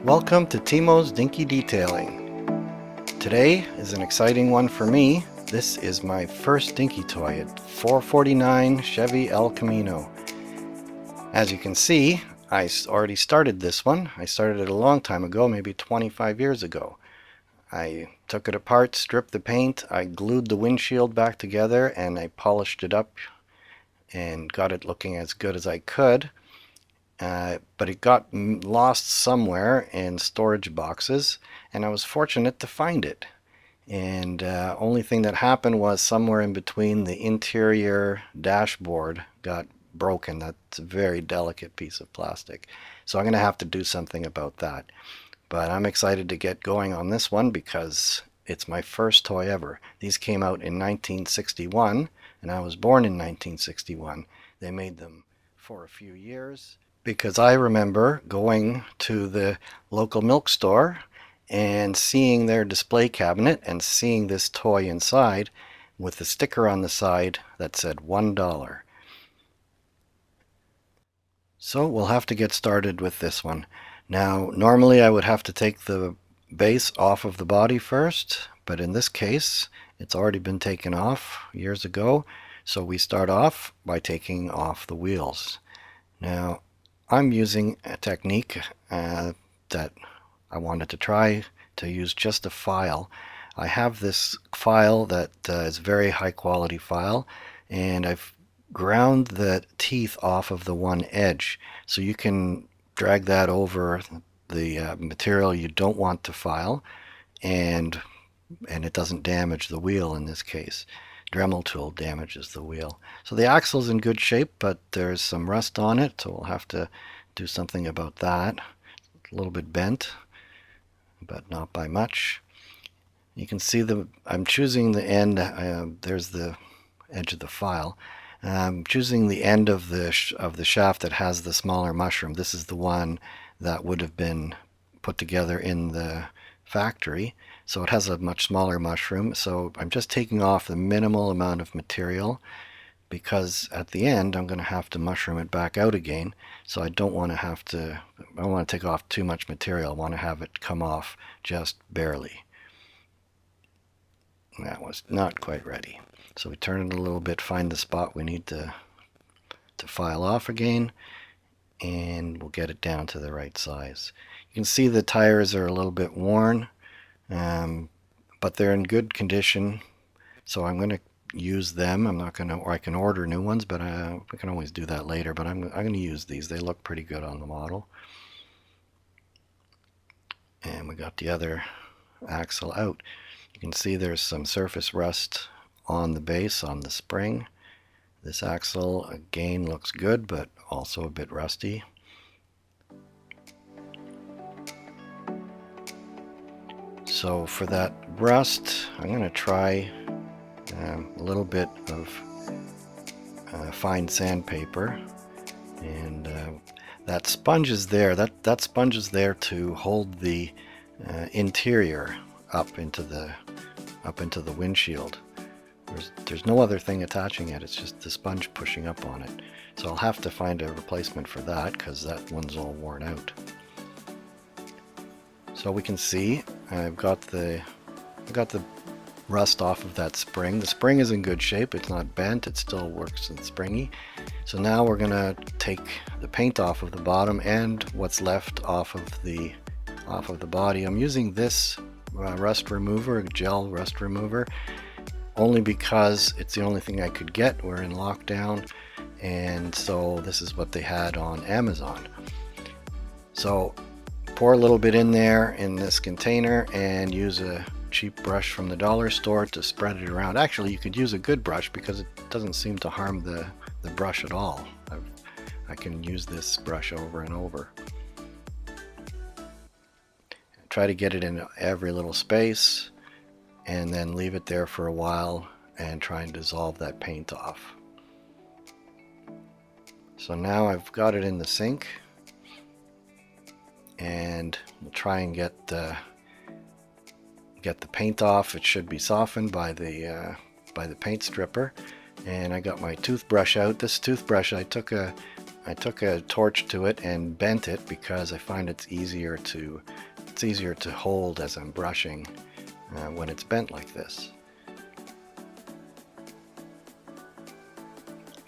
Welcome to Timo's Dinky Detailing. Today is an exciting one for me. This is my first Dinky toy at 449 Chevy El Camino. As you can see, I already started this one. I started it a long time ago, maybe 25 years ago. I took it apart, stripped the paint, I glued the windshield back together, and I polished it up and got it looking as good as I could. But it got lost somewhere in storage boxes, and I was fortunate to find it. And only thing that happened was somewhere in between the interior dashboard got broken. That's a very delicate piece of plastic. So I'm going to have to do something about that. But I'm excited to get going on this one because it's my first toy ever. These came out in 1961, and I was born in 1961. They made them for a few years because I remember going to the local milk store and seeing their display cabinet and seeing this toy inside with a sticker on the side that said $1. So we'll have to get started with this one. Now, normally I would have to take the base off of the body first, but in this case, it's already been taken off years ago. So we start off by taking off the wheels. Now, I'm using a technique that I wanted to try to use just a file. I have this file that is a very high quality file, and I've ground the teeth off of the one edge, so you can drag that over the material you don't want to file, and it doesn't damage the wheel in this case. Dremel tool damages the wheel. So the axle's in good shape, but there's some rust on it, so we'll have to do something about that. It's a little bit bent, but not by much. You can see I'm choosing the end. There's the edge of the file. I'm choosing the end of the shaft that has the smaller mushroom. This is the one that would have been put together in the factory. So it has a much smaller mushroom. So I'm just taking off the minimal amount of material because at the end I'm going to have to mushroom it back out again. So I don't want to take off too much material. I want to have it come off just barely. That was not quite ready. So we turn it a little bit, find the spot we need to file off again, and we'll get it down to the right size. You can see the tires are a little bit worn, but they're in good condition, so I'm going to use them. I'm not going to, or I can order new ones, but we can always do that later. But I'm going to use these. They look pretty good on the model. And we got the other axle out. You can see there's some surface rust on the base, on the spring. This axle again looks good, but also a bit rusty. So for that rust, I'm going to try a little bit of fine sandpaper, and that sponge is there. That sponge is there to hold the interior up into the windshield. There's no other thing attaching it. It's just the sponge pushing up on it. So I'll have to find a replacement for that because that one's all worn out. So we can see I've got the rust off of that spring. The spring is in good shape. It's not bent. It still works and springy. So now we're gonna take the paint off of the bottom and what's left off of the body. I'm using this rust remover, gel rust remover, only because it's the only thing I could get. We're in lockdown, and so this is what they had on Amazon. So pour a little bit in there in this container and use a cheap brush from the dollar store to spread it around. Actually, you could use a good brush because it doesn't seem to harm the brush at all. I can use this brush over and over. Try to get it in every little space and then leave it there for a while and try and dissolve that paint off. So now I've got it in the sink, and we'll try and get the paint off. It should be softened by the paint stripper. And I got my toothbrush out. This toothbrush, I took a I took a torch to it and bent it because I find it's easier to hold as I'm brushing when it's bent like this.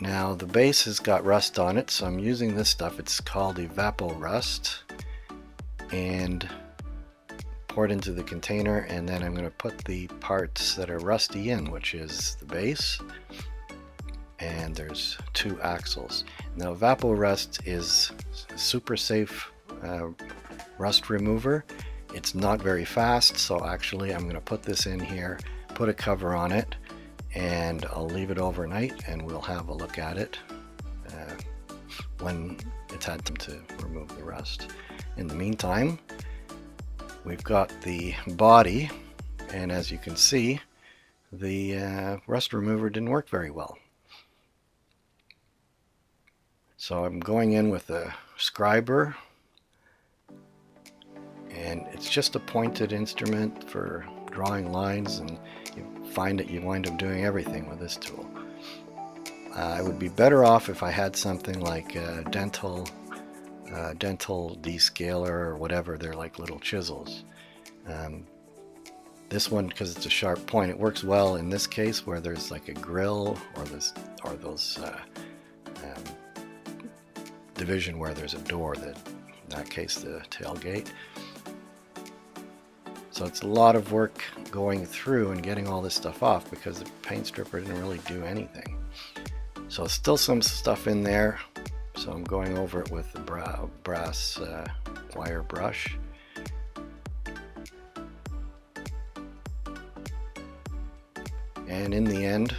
Now the base has got rust on it, so I'm using this stuff. It's called Evapor Rust, and pour it into the container, and then I'm going to put the parts that are rusty in, which is the base, and there's 2 axles. Now Evapor Rust is a super safe rust remover. It's not very fast, so actually I'm going to put this in here, put a cover on it, and I'll leave it overnight, and we'll have a look at it when it's had time to remove the rust. In the meantime, we've got the body, and as you can see, the rust remover didn't work very well. So I'm going in with a scriber, and it's just a pointed instrument for drawing lines, and you find that you wind up doing everything with this tool. I would be better off if I had something like a dental descaler or whatever. They're like little chisels. This one, because it's a sharp point, it works well in this case where there's like a grill or those division where there's a door, in that case the tailgate. So it's a lot of work going through and getting all this stuff off because the paint stripper didn't really do anything. So still some stuff in there, so I'm going over it with the brass wire brush. And in the end,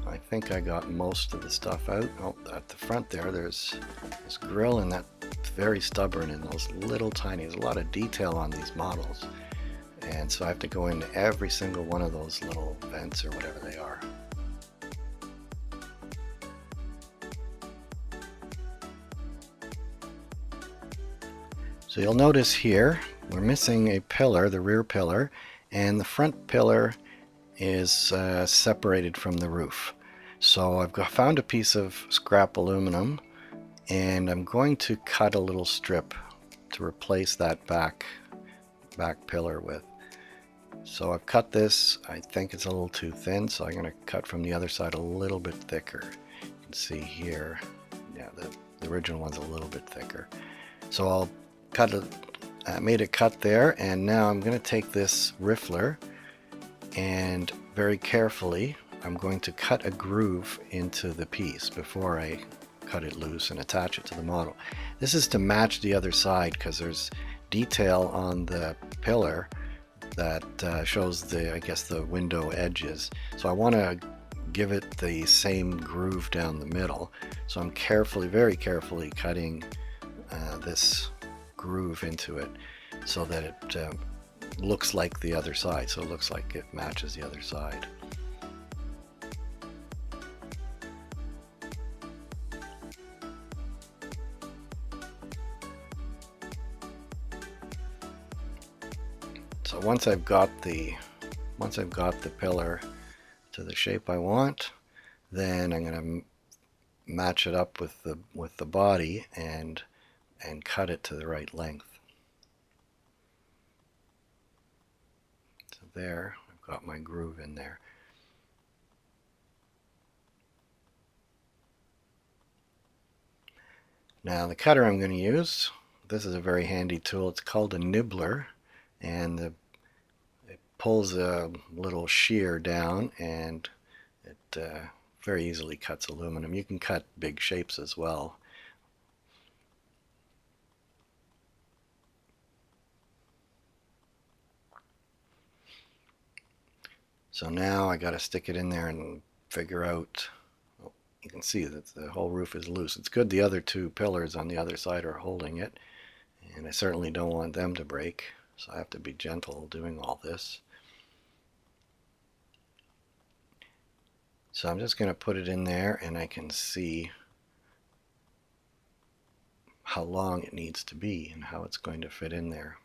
I think I got most of the stuff out. Oh, at the front there's this grill, and that's very stubborn, and those little tiny, there's a lot of detail on these models. And so I have to go into every single one of those little vents or whatever they are. So you'll notice here we're missing a pillar, the rear pillar, and the front pillar is separated from the roof. So I've found a piece of scrap aluminum, and I'm going to cut a little strip to replace that back pillar with. So I've cut this. I think it's a little too thin, so I'm going to cut from the other side a little bit thicker. You can see here, yeah, the original one's a little bit thicker. So I'll cut it. I made a cut there, and now I'm going to take this riffler, and very carefully I'm going to cut a groove into the piece before I cut it loose and attach it to the model. This is to match the other side because there's detail on the pillar that shows the window edges. So I want to give it the same groove down the middle. So I'm very carefully cutting this groove into it so that it looks like the other side. So it looks like it matches the other side. So once I've got the pillar to the shape I want, then I'm going to match it up with the body and cut it to the right length. So there, I've got my groove in there. Now the cutter I'm going to use, this is a very handy tool. It's called a nibbler, and it pulls a little shear down, and it very easily cuts aluminum. You can cut big shapes as well. So now I got to stick it in there and figure out. Oh, you can see that the whole roof is loose. It's good the other 2 pillars on the other side are holding it, and I certainly don't want them to break, so I have to be gentle doing all this. So I'm just going to put it in there, and I can see how long it needs to be and how it's going to fit in there.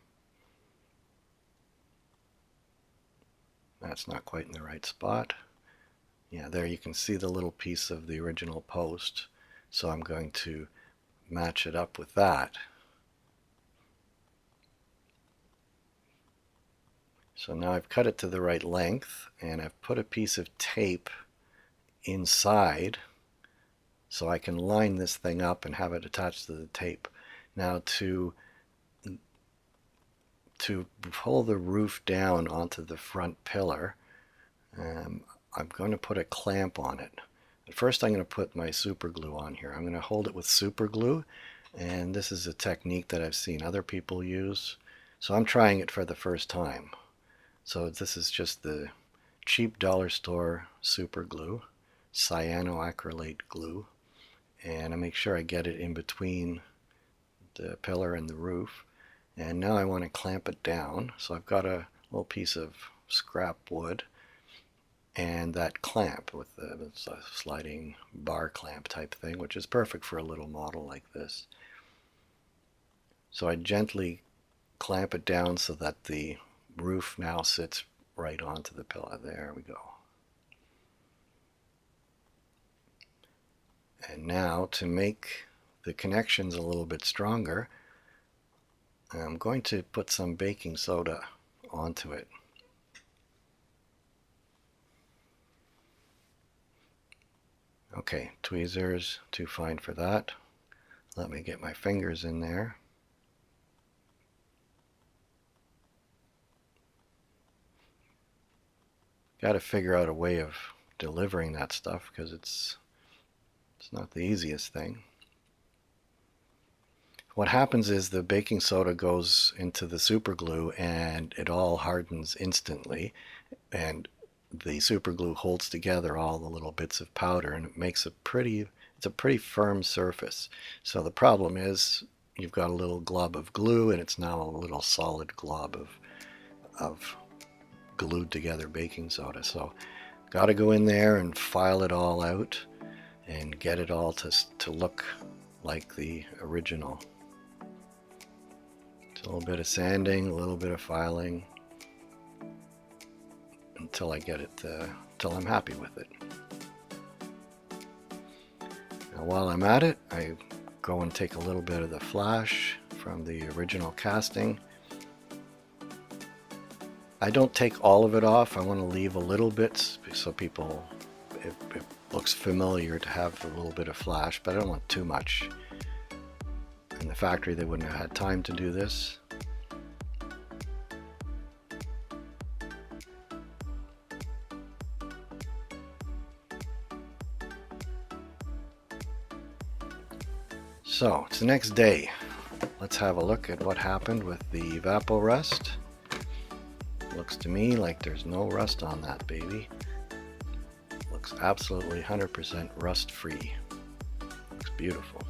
That's not quite in the right spot. Yeah, there you can see the little piece of the original post. So I'm going to match it up with that. So now I've cut it to the right length, and I've put a piece of tape inside so I can line this thing up and have it attached to the tape. Now to pull the roof down onto the front pillar, I'm going to put a clamp on it. First I'm going to put my super glue on here. I'm going to hold it with super glue, and this is a technique that I've seen other people use. So I'm trying it for the first time. So this is just the cheap dollar store super glue, cyanoacrylate glue, and I make sure I get it in between the pillar and the roof. And now I want to clamp it down. So I've got a little piece of scrap wood and that clamp with it's a sliding bar clamp type thing, which is perfect for a little model like this. So I gently clamp it down so that the roof now sits right onto the pillar. There we go. And now to make the connections a little bit stronger, I'm going to put some baking soda onto it. Okay, tweezers, too fine for that. Let me get my fingers in there. Got to figure out a way of delivering that stuff because it's not the easiest thing. What happens is the baking soda goes into the super glue and it all hardens instantly, and the super glue holds together all the little bits of powder, and it makes it's a pretty firm surface. So the problem is you've got a little glob of glue and it's now a little solid glob of glued together baking soda. So got to go in there and file it all out and get it all to look like the original. It's a little bit of sanding, a little bit of filing, until I get it, till I'm happy with it. Now while I'm at it, I go and take a little bit of the flash from the original casting. I don't take all of it off. I want to leave a little bit so people, it looks familiar to have a little bit of flash, but I don't want too much. In the factory they wouldn't have had time to do this. So it's the next day. Let's have a look at what happened with the Evapo-Rust. Looks to me like there's no rust on that baby. Looks absolutely 100% rust free. Looks beautiful.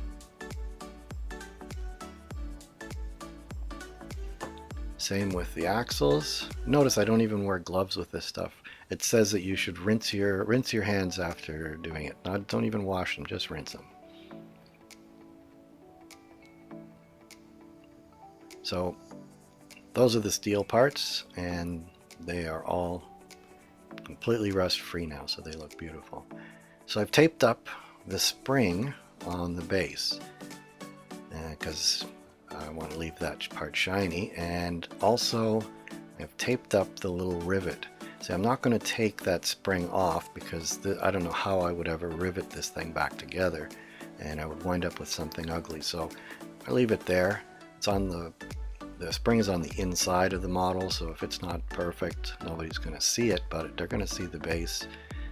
Same with the axles. Notice I don't even wear gloves with this stuff. It says that you should rinse your hands after doing it. Don't even wash them, just rinse them. So those are the steel parts, and they are all completely rust free now, so they look beautiful. So I've taped up the spring on the base because I want to leave that part shiny, and also I've taped up the little rivet. See, I'm not going to take that spring off because I don't know how I would ever rivet this thing back together, and I would wind up with something ugly. So I leave it there. It's on the spring is on the inside of the model, so if it's not perfect, nobody's going to see it, but they're going to see the base.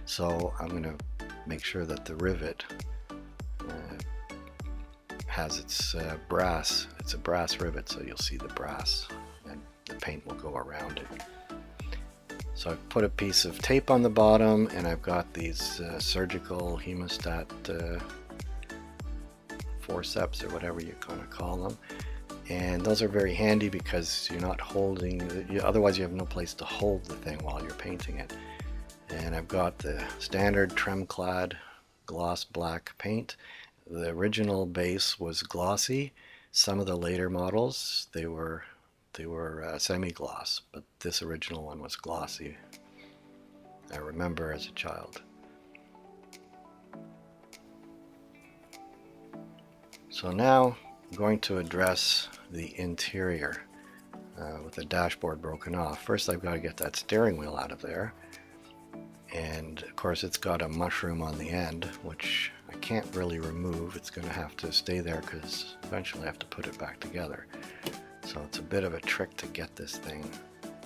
So I'm going to make sure that the rivet has its brass. It's a brass rivet, so you'll see the brass, and the paint will go around it. So I've put a piece of tape on the bottom, and I've got these surgical hemostat forceps, or whatever you're going to call them. And those are very handy because you're not holding, otherwise you have no place to hold the thing while you're painting it. And I've got the standard Tremclad gloss black paint. The original base was glossy. Some of the later models, they were semi-gloss, but this original one was glossy. I remember as a child. So now I'm going to address the interior with the dashboard broken off. First I've got to get that steering wheel out of there. And of course it's got a mushroom on the end, which I can't really remove. It's going to have to stay there because eventually I have to put it back together. So it's a bit of a trick to get this thing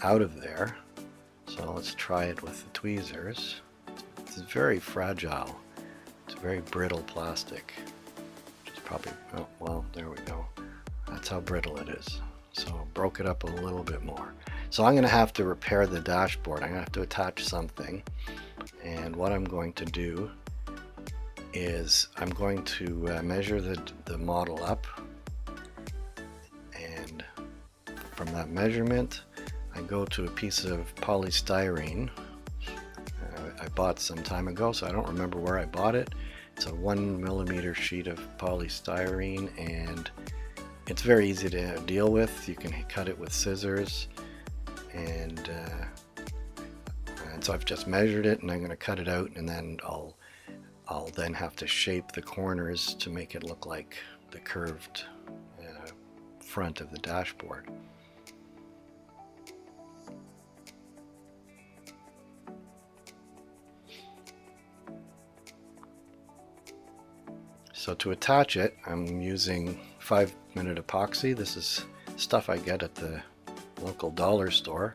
out of there. So let's try it with the tweezers. It's very fragile. It's very brittle plastic. Which is probably, oh, well, there we go. That's how brittle it is. So broke it up a little bit more. So I'm going to have to repair the dashboard. I'm going to have to attach something. And what I'm going to do is I'm going to measure the model up. And from that measurement, I go to a piece of polystyrene I bought some time ago, so I don't remember where I bought it. It's a 1mm sheet of polystyrene, and it's very easy to deal with. You can cut it with scissors, and so I've just measured it, and I'm going to cut it out, and then I'll then have to shape the corners to make it look like the curved front of the dashboard. So to attach it, I'm using 5-minute epoxy. This is stuff I get at the local dollar store.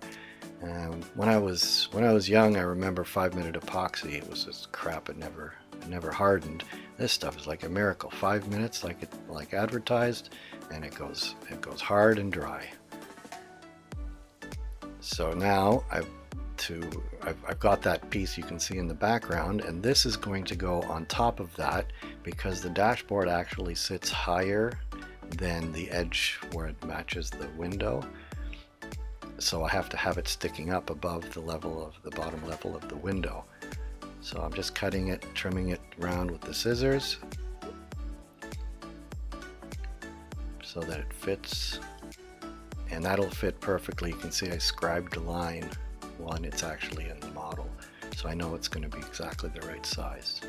When I was young, I remember 5-minute epoxy. It was just crap. It never hardened. This stuff is like a miracle. 5 minutes, like advertised, and it goes hard and dry. So now I've got that piece you can see in the background, and this is going to go on top of that because the dashboard actually sits higher than the edge where it matches the window. So I have to have it sticking up above the bottom level of the window. So I'm just cutting it, trimming it around with the scissors so that it fits, and that'll fit perfectly. You can see I scribed a line when it's actually in the model, so I know it's going to be exactly the right size.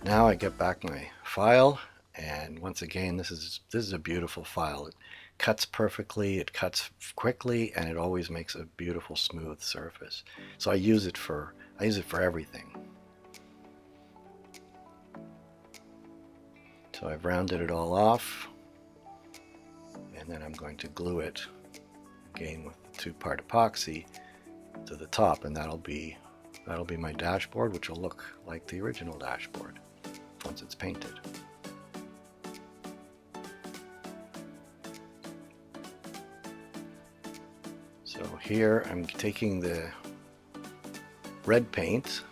Now I get back my file, and once again, this is a beautiful file. It cuts perfectly, it cuts quickly, and it always makes a beautiful smooth surface. So I use it for everything. So I've rounded it all off, and then I'm going to glue it again with the 2-part epoxy to the top, and that'll be my dashboard, which will look like the original dashboard once it's painted. So here I'm taking the red paint.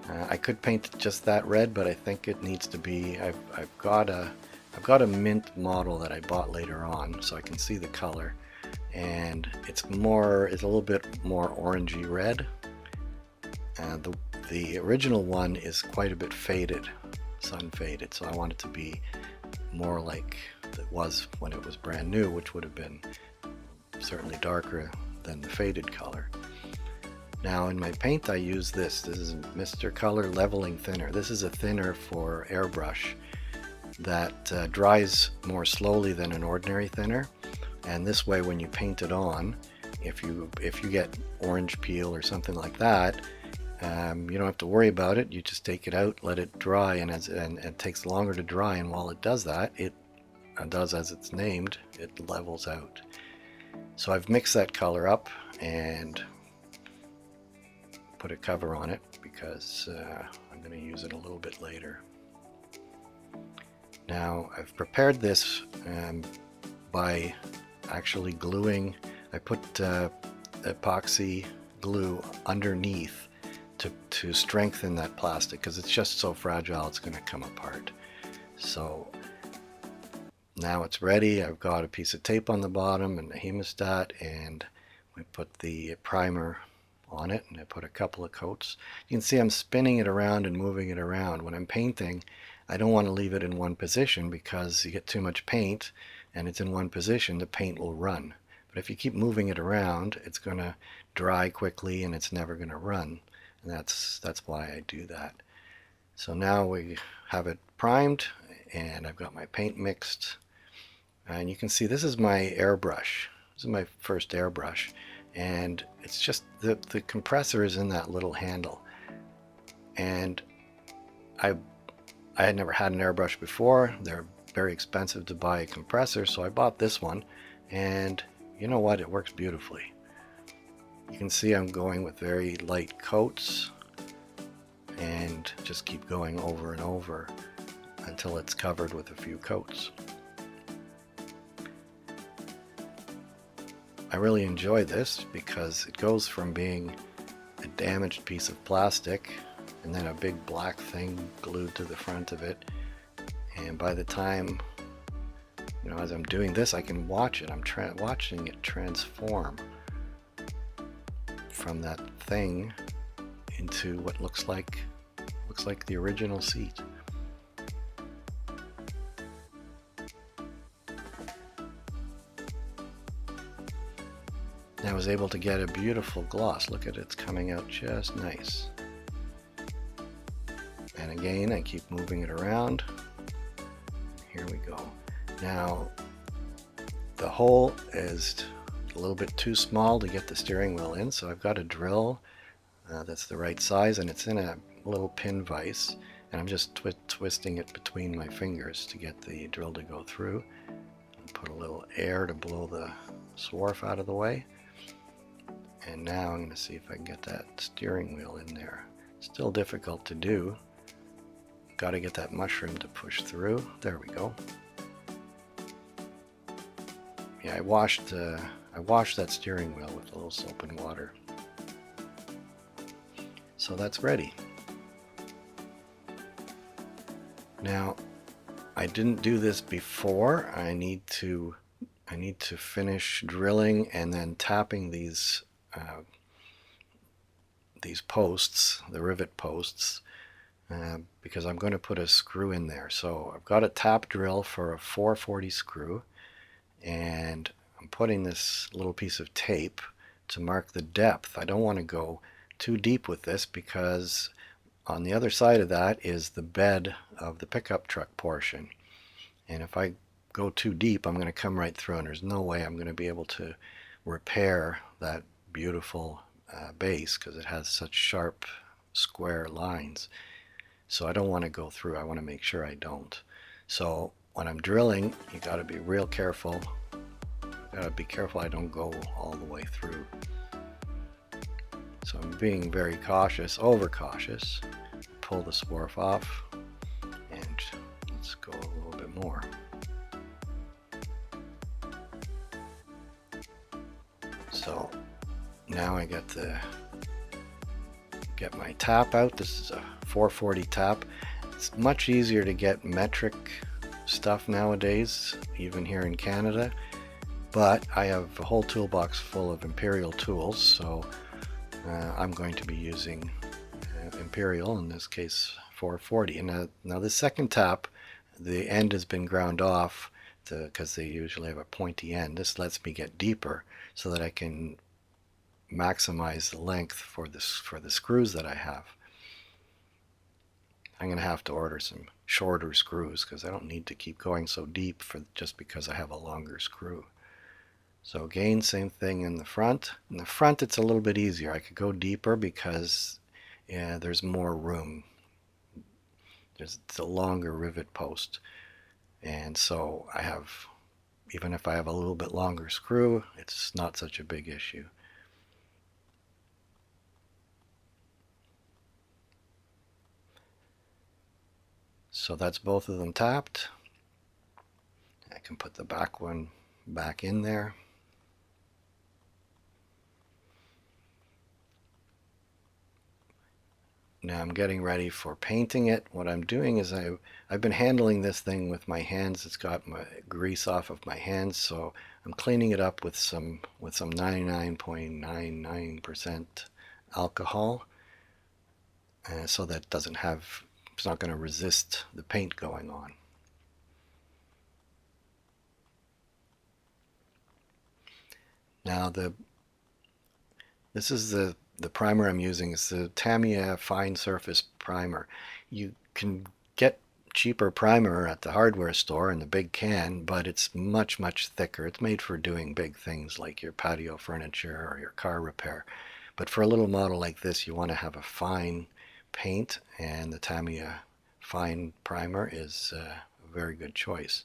I could paint just that red, but I think it needs to be. I've got a mint model that I bought later on, so I can see the color, and it's a little bit more orangey red. The original one is quite a bit faded, sun faded, so I want it to be more like it was when it was brand new, which would have been certainly darker than the faded color. Now in my paint I use this is Mr. Color Leveling Thinner. This is a thinner for airbrush that dries more slowly than an ordinary thinner, and this way when you paint it on, if you get orange peel or something like that, you don't have to worry about it. You just take it out, let it dry, and it takes longer to dry, and while it does that, it does as it's named, it levels out. So I've mixed that color up and put a cover on it because I'm going to use it a little bit later. Now I've prepared this by actually gluing. I put epoxy glue underneath to strengthen that plastic because it's just so fragile it's going to come apart. So now it's ready. I've got a piece of tape on the bottom and a hemostat, and we put the primer on it, and I put a couple of coats. You can see I'm spinning it around and moving it around. When I'm painting, I don't want to leave it in one position because you get too much paint and it's in one position, the paint will run. But if you keep moving it around, it's going to dry quickly and it's never going to run. And that's why I do that. So now we have it primed, and I've got my paint mixed. And you can see this is my airbrush. This is my first airbrush, and it's just the compressor is in that little handle. And I had never had an airbrush before. They're very expensive to buy a compressor, so I bought this one, and you know what? It works beautifully. You can see I'm going with very light coats and just keep going over and over until it's covered with a few coats. I really enjoy this because it goes from being a damaged piece of plastic and then a big black thing glued to the front of it, and by the time, you know, as I'm doing this, I can watch it. I'm watching it transform from that thing into what looks like the original seat. And I was able to get a beautiful gloss. Look at it, it's coming out just nice. And again, I keep moving it around. Here we go. Now, the hole is a little bit too small to get the steering wheel in, so I've got a drill that's the right size, and it's in a little pin vise, and I'm just twisting it between my fingers to get the drill to go through. Put a little air to blow the swarf out of the way. And now I'm going to see if I can get that steering wheel in there. Still difficult to do. Got to get that mushroom to push through. There we go. Yeah, I washed that steering wheel with a little soap and water. So that's ready. Now, I didn't do this before. I need to finish drilling and then tapping these posts, the rivet posts, because I'm going to put a screw in there. So I've got a tap drill for a 440 screw, and I'm putting this little piece of tape to mark the depth. I don't want to go too deep with this because on the other side of that is the bed of the pickup truck portion. And if I go too deep, I'm going to come right through, and there's no way I'm going to be able to repair that beautiful base because it has such sharp square lines. So I don't want to go through. I want to make sure I don't. So when I'm drilling, you got to be real careful. Got to be careful I don't go all the way through. So I'm being very cautious, overcautious. Pull the swarf off, and let's go a little bit more. So now I get my tap out. This is a 440 tap. It's much easier to get metric stuff nowadays, even here in Canada. But I have a whole toolbox full of Imperial tools, so I'm going to be using Imperial, in this case 440. And now the second tap, the end has been ground off because they usually have a pointy end. This lets me get deeper so that I can maximize the length for the screws that I have. I'm going to have to order some shorter screws because I don't need to keep going so deep just because I have a longer screw. So again, same thing in the front. In the front it's a little bit easier. I could go deeper because there's more room. It's a longer rivet post. And so even if I have a little bit longer screw, it's not such a big issue. So that's both of them tapped. I can put the back one back in there. Now I'm getting ready for painting it. What I'm doing is I've been handling this thing with my hands. It's got my grease off of my hands, so I'm cleaning it up with some 99.99% alcohol, so that it's not going to resist the paint going on. Now this is the primer I'm using. It's the Tamiya Fine Surface Primer. You can get cheaper primer at the hardware store in the big can, but it's much, much thicker. It's made for doing big things like your patio furniture or your car repair. But for a little model like this, you want to have a fine paint, and the Tamiya fine primer is a very good choice.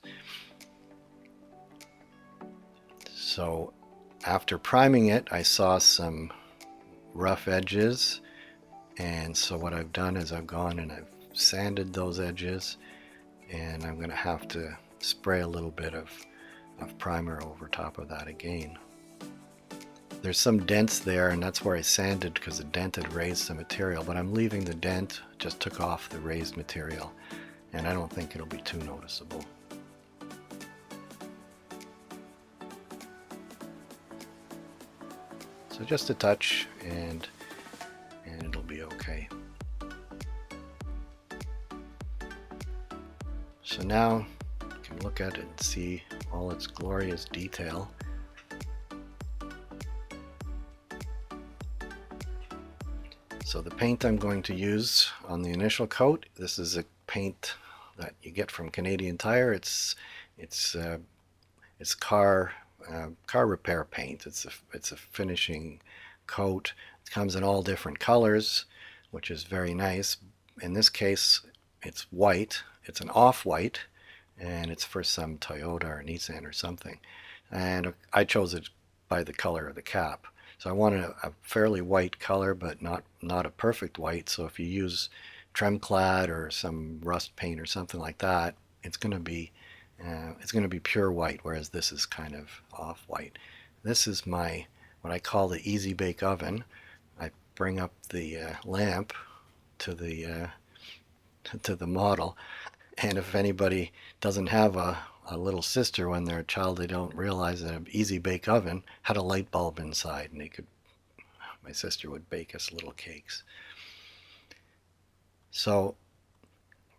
So after priming it, I saw some rough edges, and so what I've done is I've gone and I've sanded those edges, and I'm going to have to spray a little bit of primer over top of that again. There's some dents there, and that's where I sanded because the dent had raised the material, but I'm leaving the dent, just took off the raised material, and I don't think it'll be too noticeable. So just a touch, and it'll be okay. So now you can look at it and see all its glorious detail. So the paint I'm going to use on the initial coat, this is a paint that you get from Canadian Tire. It's car repair paint. It's a finishing coat. It comes in all different colors, which is very nice. In this case, it's white. It's an off-white, and it's for some Toyota or Nissan or something. And I chose it by the color of the cap. So I wanted a fairly white color, but not a perfect white. So if you use Tremclad or some rust paint or something like that, it's going to be pure white, whereas this is kind of off-white. This is my what I call the easy bake oven. I bring up the lamp to the model, and if anybody doesn't have a little sister when they're a child, they don't realize that an easy bake oven had a light bulb inside, and my sister would bake us little cakes. So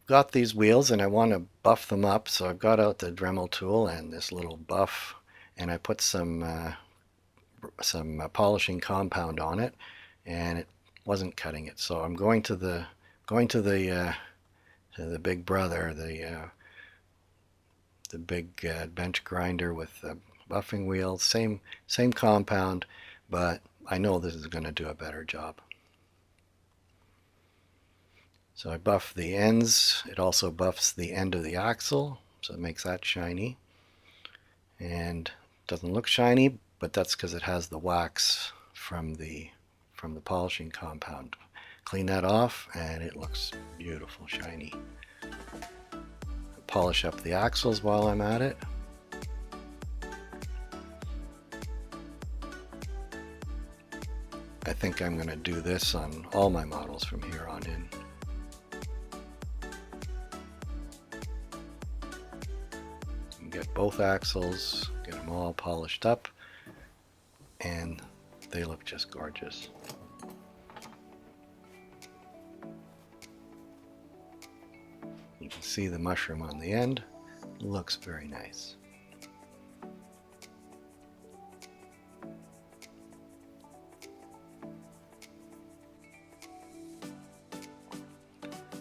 I've got these wheels and I want to buff them up, so I've got out the Dremel tool and this little buff, and I put some polishing compound on it, and it wasn't cutting it. So I'm going to the big brother, the big bench grinder with the buffing wheel, same compound, but I know this is going to do a better job. So I buff the ends. It also buffs the end of the axle, so it makes that shiny. And doesn't look shiny, but that's because it has the wax from the polishing compound. Clean that off, and it looks beautiful, shiny. Polish up the axles while I'm at it. I think I'm going to do this on all my models from here on in. Get both axles, get them all polished up, and they look just gorgeous. You can see the mushroom on the end. It looks very nice.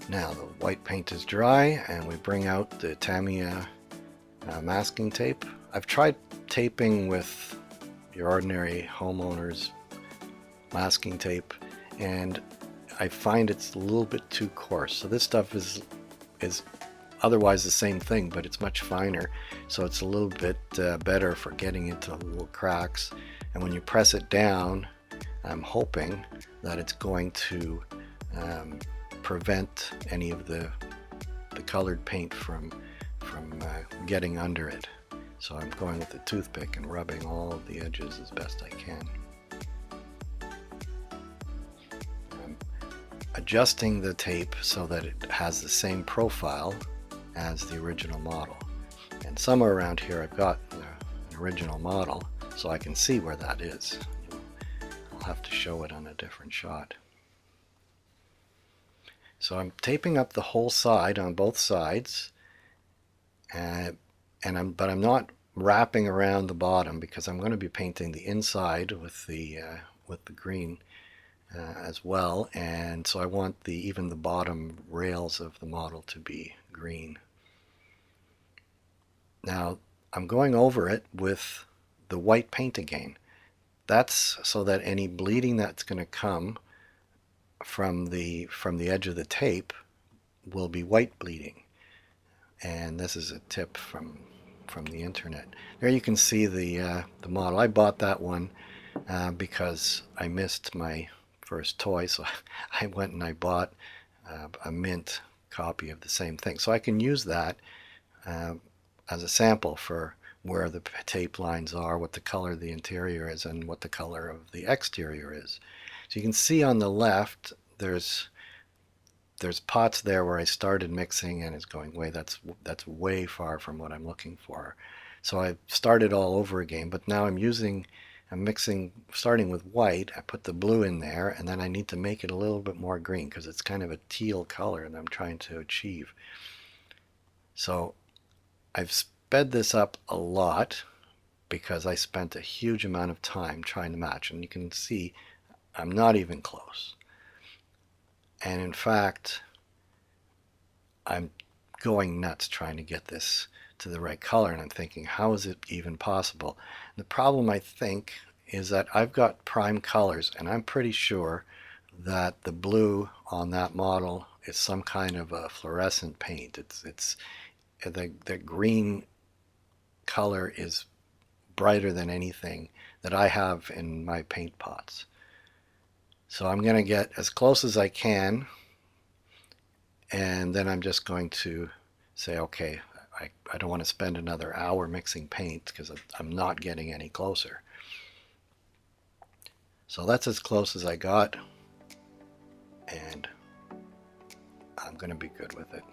Now the white paint is dry, and we bring out the Tamiya masking tape. I've tried taping with your ordinary homeowner's masking tape, and I find it's a little bit too coarse. So this stuff is otherwise the same thing, but it's much finer, so it's a little bit better for getting into little cracks. And when you press it down, I'm hoping that it's going to prevent any of the colored paint from getting under it. So I'm going with the toothpick and rubbing all of the edges as best I can. I'm adjusting the tape so that it has the same profile as the original model. And somewhere around here I've got an original model, so I can see where that is. I'll have to show it on a different shot. So I'm taping up the whole side on both sides, but I'm not wrapping around the bottom because I'm going to be painting the inside with the green, as well, and so I want even the bottom rails of the model to be green. Now I'm going over it with the white paint again. That's so that any bleeding that's going to come from the edge of the tape will be white bleeding. And this is a tip from the internet. There you can see the model. I bought that one because I missed my first toy, so I went and I bought a mint copy of the same thing. So I can use that as a sample for where the tape lines are, what the color of the interior is, and what the color of the exterior is. So you can see on the left there's pots there where I started mixing and it's going way, that's way far from what I'm looking for. So I started all over again, but now I'm mixing, starting with white. I put the blue in there, and then I need to make it a little bit more green because it's kind of a teal color that I'm trying to achieve. So I've sped this up a lot because I spent a huge amount of time trying to match, and you can see I'm not even close. And in fact, I'm going nuts trying to get this to the right color, and I'm thinking, how is it even possible? And the problem, I think, is that I've got prime colors, and I'm pretty sure that the blue on that model is some kind of a fluorescent paint. It's the green color is brighter than anything that I have in my paint pots. So I'm going to get as close as I can, and then I'm just going to say, okay, I don't want to spend another hour mixing paint because I'm not getting any closer. So that's as close as I got, and I'm going to be good with it.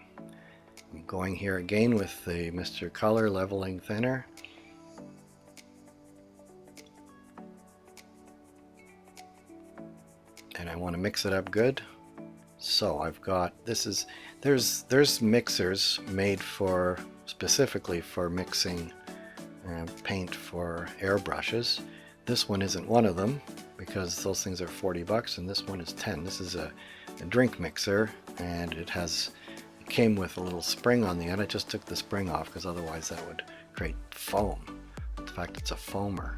I'm going here again with the Mr. Color Leveling Thinner. And I want to mix it up good. So I've got, there's mixers made specifically for mixing paint for airbrushes. This one isn't one of them because those things are $40 and this one is 10. This is a drink mixer, and it came with a little spring on the end. I just took the spring off because otherwise that would create foam. In fact, it's a foamer.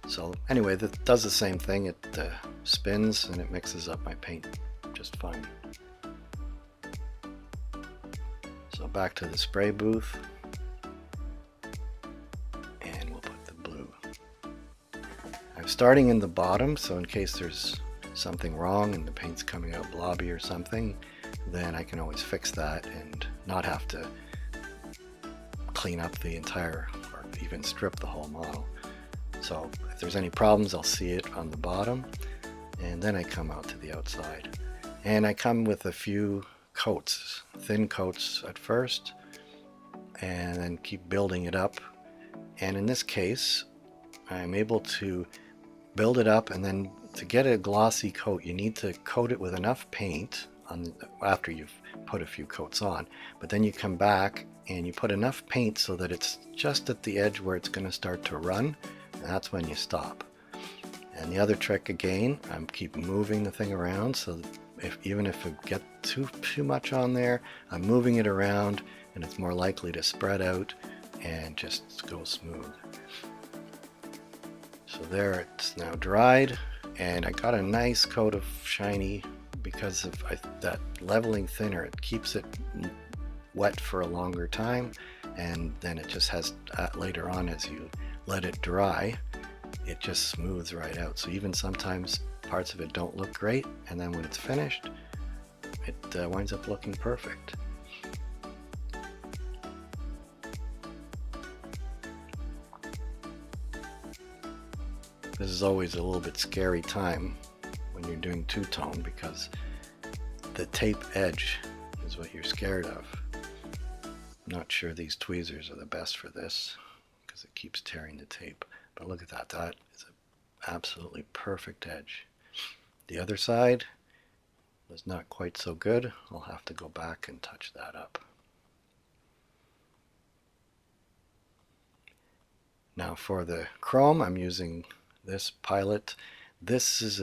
So anyway, that does the same thing. It spins and it mixes up my paint just fine. So back to the spray booth, and we'll put the blue. I'm starting in the bottom, so in case there's something wrong and the paint's coming out blobby or something, then I can always fix that and not have to clean up the entire, or even strip the whole model. So if there's any problems, I'll see it on the bottom, and then I come out to the outside. And I come with a few coats, thin coats at first, and then keep building it up. And in this case, I'm able to build it up, and then to get a glossy coat, you need to coat it with enough paint after you've put a few coats on. But then you come back and you put enough paint so that it's just at the edge where it's going to start to run, and that's when you stop. And the other trick again, I'm keep moving the thing around, so that even if I get too much on there, I'm moving it around and it's more likely to spread out and just go smooth. So there, it's now dried, and I got a nice coat of shiny because of that leveling thinner. It keeps it wet for a longer time, and then it just has later on, as you let it dry, it just smooths right out. So even sometimes parts of it don't look great, and then when it's finished, it winds up looking perfect. This is always a little bit scary time when you're doing two-tone, because the tape edge is what you're scared of. I'm not sure these tweezers are the best for this because it keeps tearing the tape. But look at that, that is an absolutely perfect edge. The other side was not quite so good. I'll have to go back and touch that up. Now for the chrome, I'm using this Pilot. This is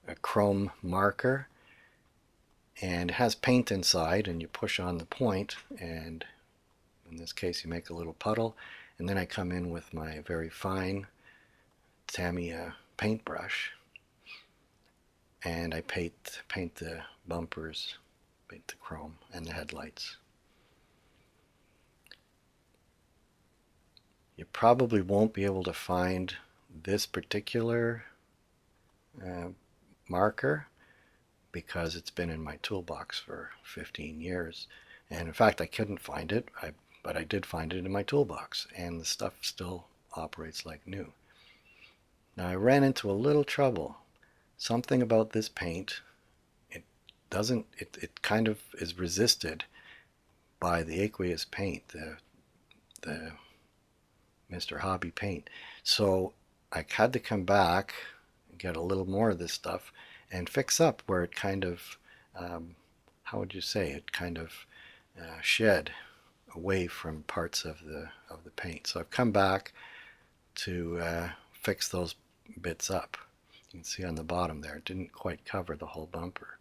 a chrome marker, and it has paint inside, and you push on the point, and in this case you make a little puddle, and then I come in with my very fine Tamiya paintbrush, and I paint the bumpers, paint the chrome and the headlights. You probably won't be able to find this particular marker because it's been in my toolbox for 15 years. And in fact, I couldn't find it, but I did find it in my toolbox, and the stuff still operates like new. Now I ran into a little trouble. Something about this paint, it kind of is resisted by the aqueous paint, the Mr. Hobby paint. So I had to come back and get a little more of this stuff and fix up where it kind of, how would you say, it kind of shed away from parts of the paint. So I've come back to fix those bits up. You can see on the bottom there, it didn't quite cover the whole bumper.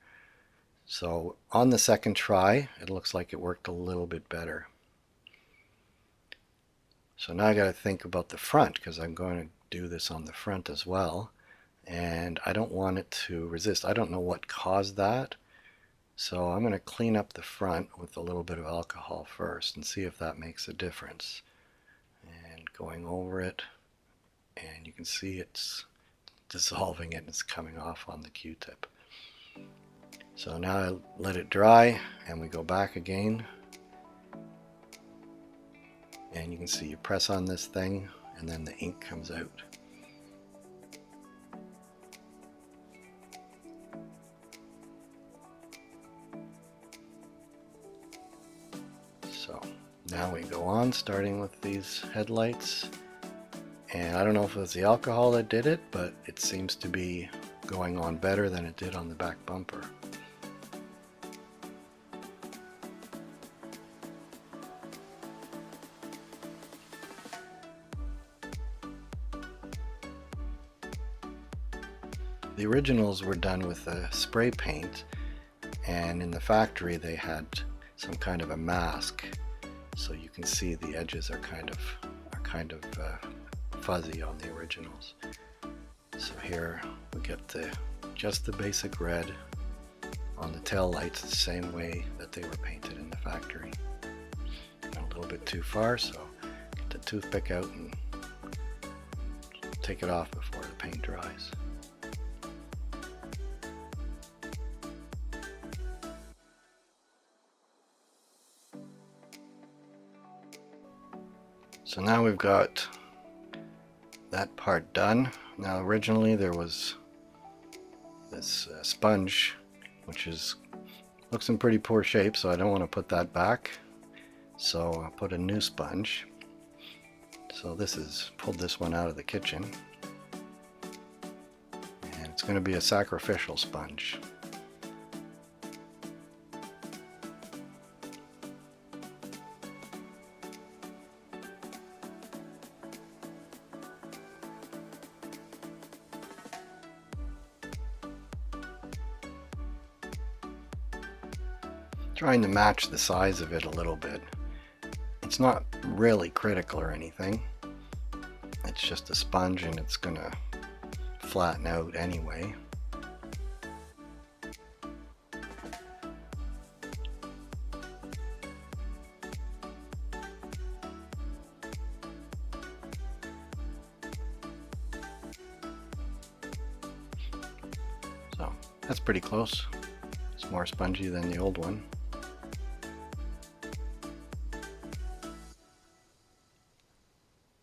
So on the second try, it looks like it worked a little bit better. So now I got to think about the front, because I'm going to do this on the front as well, and I don't want it to resist. I don't know what caused that, so I'm going to clean up the front with a little bit of alcohol first and see if that makes a difference. And going over it, and you can see it's dissolving it and it's coming off on the Q-tip. So now I let it dry and we go back again, and you can see you press on this thing and then the ink comes out. So now we go on, starting with these headlights, and I don't know if it was the alcohol that did it, but it seems to be going on better than it did on the back bumper. The originals were done with a spray paint, and in the factory they had some kind of a mask, so you can see the edges are kind of fuzzy on the originals. So here we get just the basic red on the tail lights, the same way that they were painted in the factory. A little bit too far, so get the toothpick out and take it off before the paint dries. So now we've got that part done. Now originally there was this sponge, which looks in pretty poor shape, so I don't want to put that back. So I'll put a new sponge. So pulled this one out of the kitchen, and it's going to be a sacrificial sponge. Trying to match the size of it a little bit. It's not really critical or anything. It's just a sponge and it's gonna flatten out anyway. So that's pretty close. It's more spongy than the old one.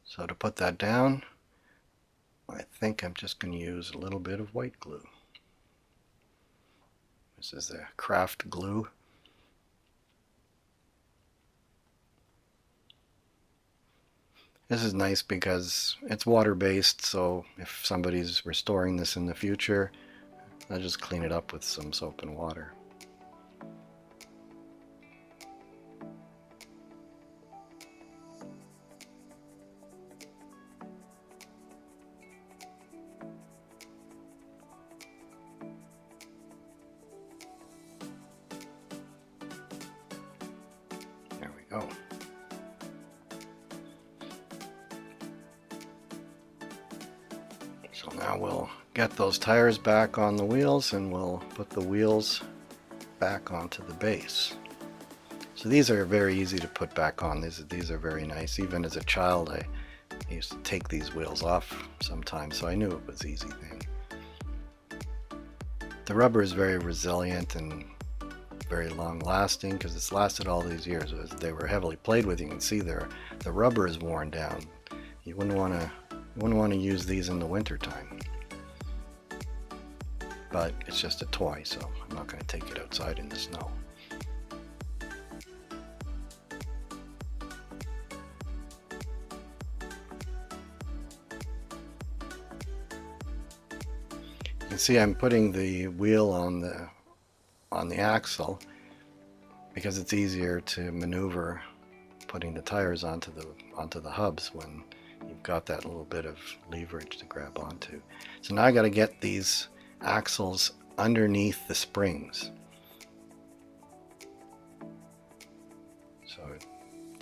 So to put that down, I think I'm just going to use a little bit of white glue. This is the craft glue. This is nice because it's water-based, so if somebody's restoring this in the future, I'll just clean it up with some soap and water. So now we'll get those tires back on the wheels and we'll put the wheels back onto the base. So these are very easy to put back on. These are very nice. Even as a child I used to take these wheels off sometimes, so I knew it was an easy thing. The rubber is very resilient and very long lasting because it's lasted all these years. They were heavily played with. You can see the rubber is worn down. You wouldn't want to use these in the winter time. But it's just a toy, so I'm not going to take it outside in the snow. You can see I'm putting the wheel on the axle because it's easier to maneuver putting the tires onto the hubs when you've got that little bit of leverage to grab onto. So now I got to get these axles underneath the springs. So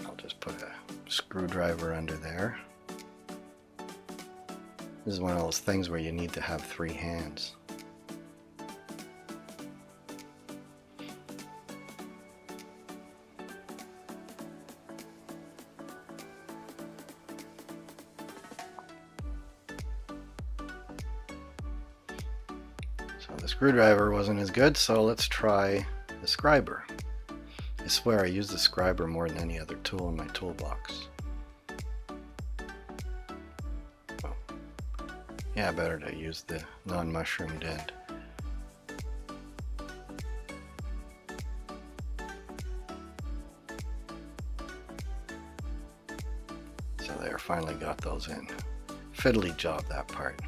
I'll just put a screwdriver under there. This is one of those things where you need to have 3 hands. So the screwdriver wasn't as good, so let's try the scriber. I swear I use the scriber more than any other tool in my toolbox. Oh. Yeah, better to use the non-mushroomed end. So there, finally got those in. Fiddly job, that part.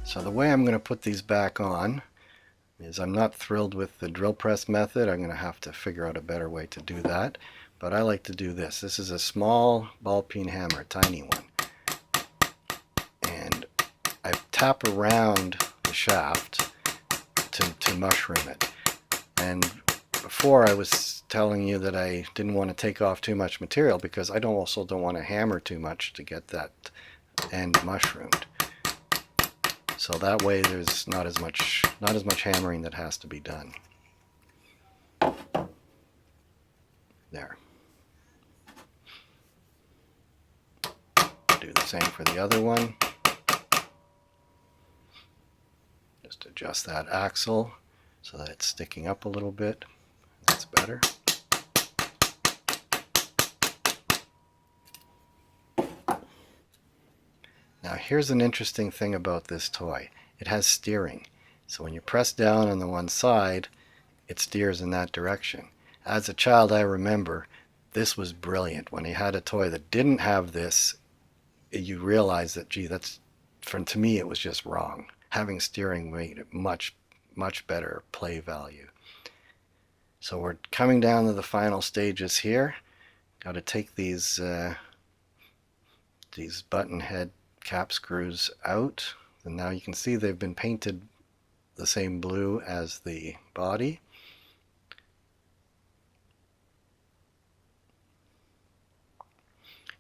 So the way I'm going to put these back on is I'm not thrilled with the drill press method. I'm going to have to figure out a better way to do that. But I like to do this. This is a small ball peen hammer, tiny one. And I tap around the shaft to mushroom it. And before I was telling you that I didn't want to take off too much material because I also don't want to hammer too much to get that end mushroomed. So that way there's not as much hammering that has to be done. There. Do the same for the other one. Just adjust that axle so that it's sticking up a little bit. That's better. Now here's an interesting thing about this toy. It has steering. So when you press down on the one side, it steers in that direction. As a child, I remember this was brilliant. When you had a toy that didn't have this, you realize that, gee, to me it was just wrong. Having steering made it much better play value. So we're coming down to the final stages here. Got to take these button head cap screws out, and now you can see they've been painted the same blue as the body.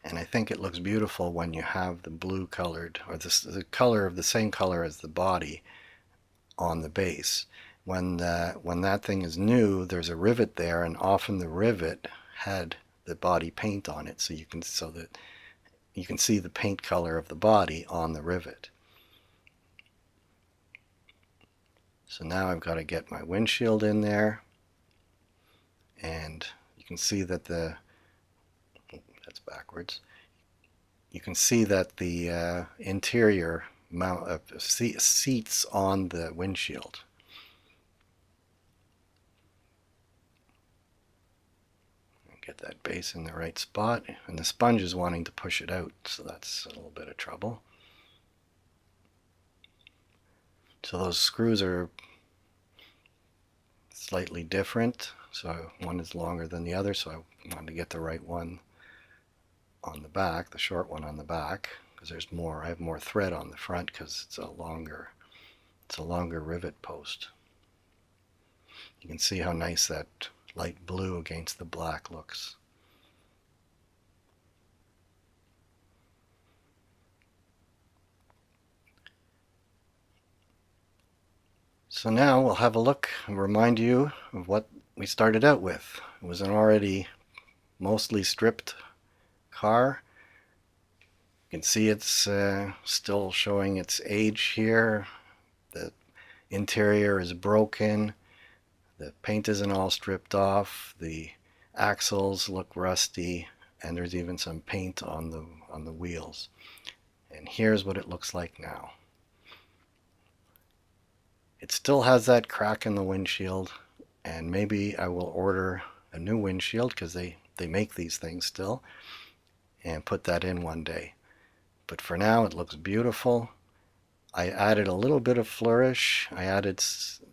And I think it looks beautiful when you have the blue colored, or the color of the same color as the body on the base. When that thing is new, there's a rivet there, and often the rivet had the body paint on it, so that you can see the paint color of the body on the rivet. So now I've got to get my windshield in there, and you can see that that's backwards. You can see that the interior seats on the windshield. Get that base in the right spot, and the sponge is wanting to push it out, so that's a little bit of trouble. So those screws are slightly different, so one is longer than the other, so I wanted to get the right one on the back, the short one on the back, because I have more thread on the front because it's a longer rivet post. You can see how nice that light blue against the black looks. So now we'll have a look and remind you of what we started out with. It was an already mostly stripped car. You can see it's still showing its age here. The interior is broken. The paint isn't all stripped off. The axles look rusty, and there's even some paint on the wheels. And here's what it looks like now. It still has that crack in the windshield, and maybe I will order a new windshield because they make these things still, and put that in one day. But for now it looks beautiful. I added a little bit of flourish. I added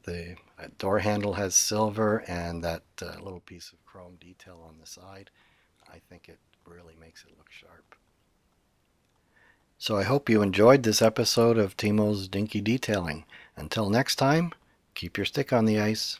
the door handle has silver and that little piece of chrome detail on the side. I think it really makes it look sharp. So I hope you enjoyed this episode of Timo's Dinky Detailing. Until next time, keep your stick on the ice.